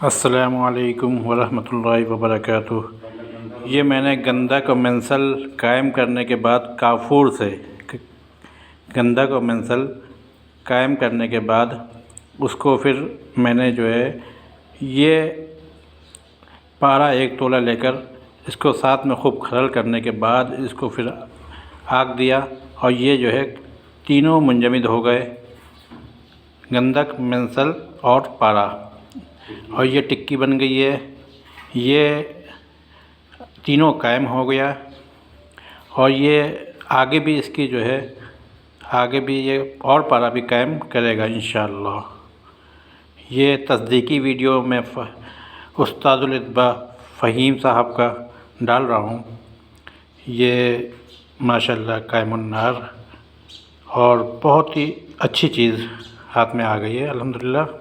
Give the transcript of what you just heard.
अस्सलामुअलैकुम वरहमतुल्लाहि वबरकातुह। ये मैंने गंधक और मेंसल कायम करने के बाद काफूर से गंधक और मेंसल कायम करने के बाद उसको फिर मैंने जो है ये पारा 1 तोला लेकर इसको साथ में खूब खरल करने के बाद इसको फिर आग दिया और ये जो है तीनों मुंजमद हो गए, गंधक, मेंसल और पारा, और ये टिक्की बन गई है। ये तीनों कायम हो गया और ये आगे भी इसकी जो है आगे भी ये और पारा भी कायम करेगा इंशाअल्लाह। ये तस्दीकी वीडियो मैं उस्तादुल इत्बा फ़हीम साहब का डाल रहा हूँ। ये माशाअल्लाह कायमुन नार और बहुत ही अच्छी चीज़ हाथ में आ गई है अल्हम्दुलिल्लाह।